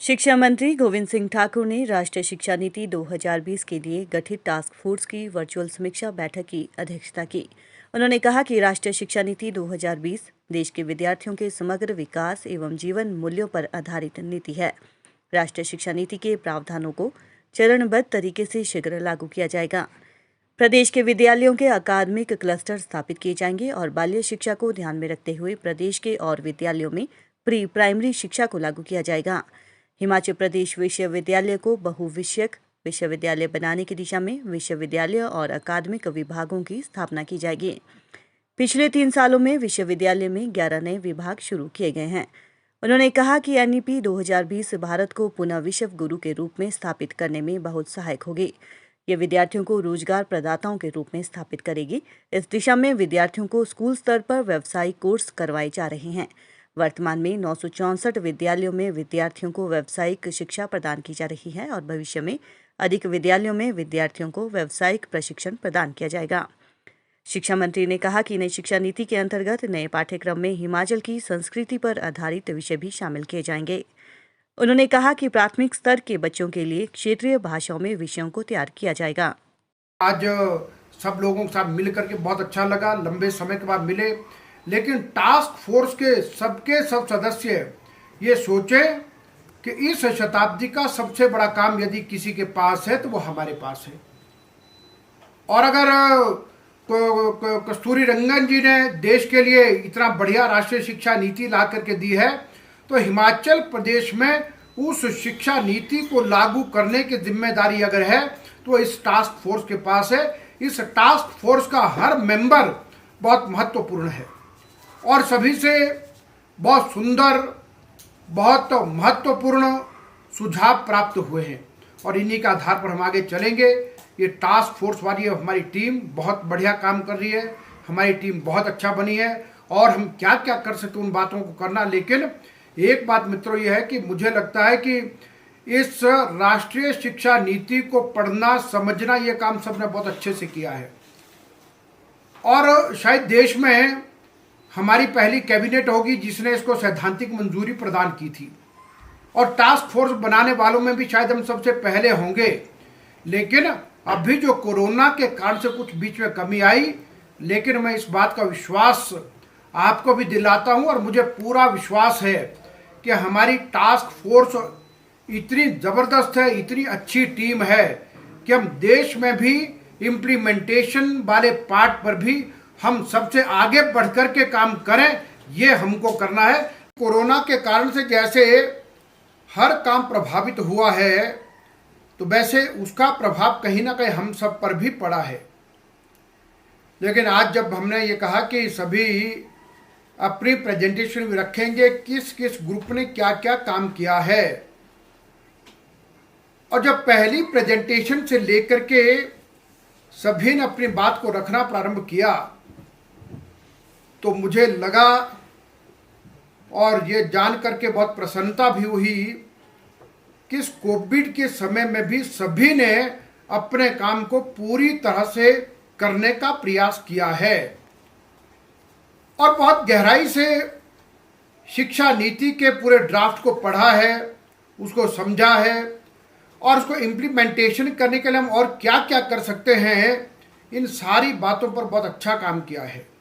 शिक्षा मंत्री गोविंद सिंह ठाकुर ने राष्ट्रीय शिक्षा नीति 2020 के लिए गठित टास्क फोर्स की वर्चुअल समीक्षा बैठक की अध्यक्षता की। उन्होंने कहा कि राष्ट्रीय शिक्षा नीति 2020 देश के विद्यार्थियों के समग्र विकास एवं जीवन मूल्यों पर आधारित नीति है। राष्ट्रीय शिक्षा नीति के प्रावधानों को चरणबद्ध तरीके से शीघ्र लागू किया जाएगा। प्रदेश के विद्यालयों के अकादमिक क्लस्टर स्थापित किए जाएंगे और बाल्य शिक्षा को ध्यान में रखते हुए प्रदेश के और विद्यालयों में प्री प्राइमरी शिक्षा को लागू किया जाएगा। हिमाचल प्रदेश विश्वविद्यालय को बहुविषयक विश्वविद्यालय बनाने की दिशा में विश्वविद्यालय और अकादमिक विभागों की स्थापना की जाएगी। पिछले 3 सालों में विश्वविद्यालय में 11 नए विभाग शुरू किए गए हैं। उन्होंने कहा कि एनईपी 2020 भारत को पुनः विश्व गुरु के रूप में स्थापित करने में बहुत सहायक होगी। ये विद्यार्थियों को रोजगार प्रदाताओं के रूप में स्थापित करेगी। इस दिशा में विद्यार्थियों को स्कूल स्तर पर व्यावसायिक कोर्स करवाए जा रहे हैं। वर्तमान में 964 विद्यालयों में विद्यार्थियों को व्यावसायिक शिक्षा प्रदान की जा रही है और भविष्य में अधिक विद्यालयों में विद्यार्थियों को व्यावसायिक प्रशिक्षण प्रदान किया जाएगा। शिक्षा मंत्री ने कहा कि नई शिक्षा नीति के अंतर्गत नए पाठ्यक्रम में हिमाचल की संस्कृति पर आधारित विषय भी शामिल किए जाएंगे। उन्होंने कहा कि प्राथमिक स्तर के बच्चों के लिए क्षेत्रीय भाषाओं में विषयों को तैयार किया जाएगा। आज सब लोगों के साथ मिलकर के बहुत अच्छा लगा, लंबे समय के बाद मिले। लेकिन टास्क फोर्स के सब सदस्य ये सोचें कि इस शताब्दी का सबसे बड़ा काम यदि किसी के पास है तो वो हमारे पास है। और अगर कस्तूरी रंगन जी ने देश के लिए इतना बढ़िया राष्ट्रीय शिक्षा नीति ला करके दी है, तो हिमाचल प्रदेश में उस शिक्षा नीति को लागू करने की जिम्मेदारी अगर है तो इस टास्क फोर्स के पास है। इस टास्क फोर्स का हर मेंबर बहुत महत्वपूर्ण है और सभी से बहुत सुंदर, बहुत महत्वपूर्ण सुझाव प्राप्त हुए हैं और इन्हीं के आधार पर हम आगे चलेंगे। ये टास्क फोर्स वाली हमारी टीम बहुत बढ़िया काम कर रही है, हमारी टीम बहुत अच्छा बनी है और हम क्या क्या कर सकते उन बातों को करना। लेकिन एक बात मित्रों ये है कि मुझे लगता है कि इस राष्ट्रीय शिक्षा नीति को पढ़ना समझना ये काम सबने बहुत अच्छे से किया है और शायद देश में हमारी पहली कैबिनेट होगी जिसने इसको सैद्धांतिक मंजूरी प्रदान की थी और टास्क फोर्स बनाने वालों में भी शायद हम सबसे पहले होंगे। लेकिन अभी जो कोरोना के कारण से कुछ बीच में कमी आई, लेकिन मैं इस बात का विश्वास आपको भी दिलाता हूं और मुझे पूरा विश्वास है कि हमारी टास्क फोर्स इतनी ज़बरदस्त है, इतनी अच्छी टीम है कि हम देश में भी इम्प्लीमेंटेशन वाले पार्ट पर भी हम सबसे आगे बढ़कर के काम करें, ये हमको करना है। कोरोना के कारण से जैसे हर काम प्रभावित हुआ है तो वैसे उसका प्रभाव कहीं ना कहीं हम सब पर भी पड़ा है। लेकिन आज जब हमने ये कहा कि सभी अपनी प्रेजेंटेशन भी रखेंगे किस किस ग्रुप ने क्या क्या काम किया है, और जब पहली प्रेजेंटेशन से लेकर के सभी ने अपनी बात को रखना प्रारंभ किया तो मुझे लगा और ये जान करके बहुत प्रसन्नता भी हुई कि इस कोविड के समय में भी सभी ने अपने काम को पूरी तरह से करने का प्रयास किया है और बहुत गहराई से शिक्षा नीति के पूरे ड्राफ्ट को पढ़ा है, उसको समझा है और उसको इम्प्लीमेंटेशन करने के लिए हम और क्या क्या कर सकते हैं, इन सारी बातों पर बहुत अच्छा काम किया है।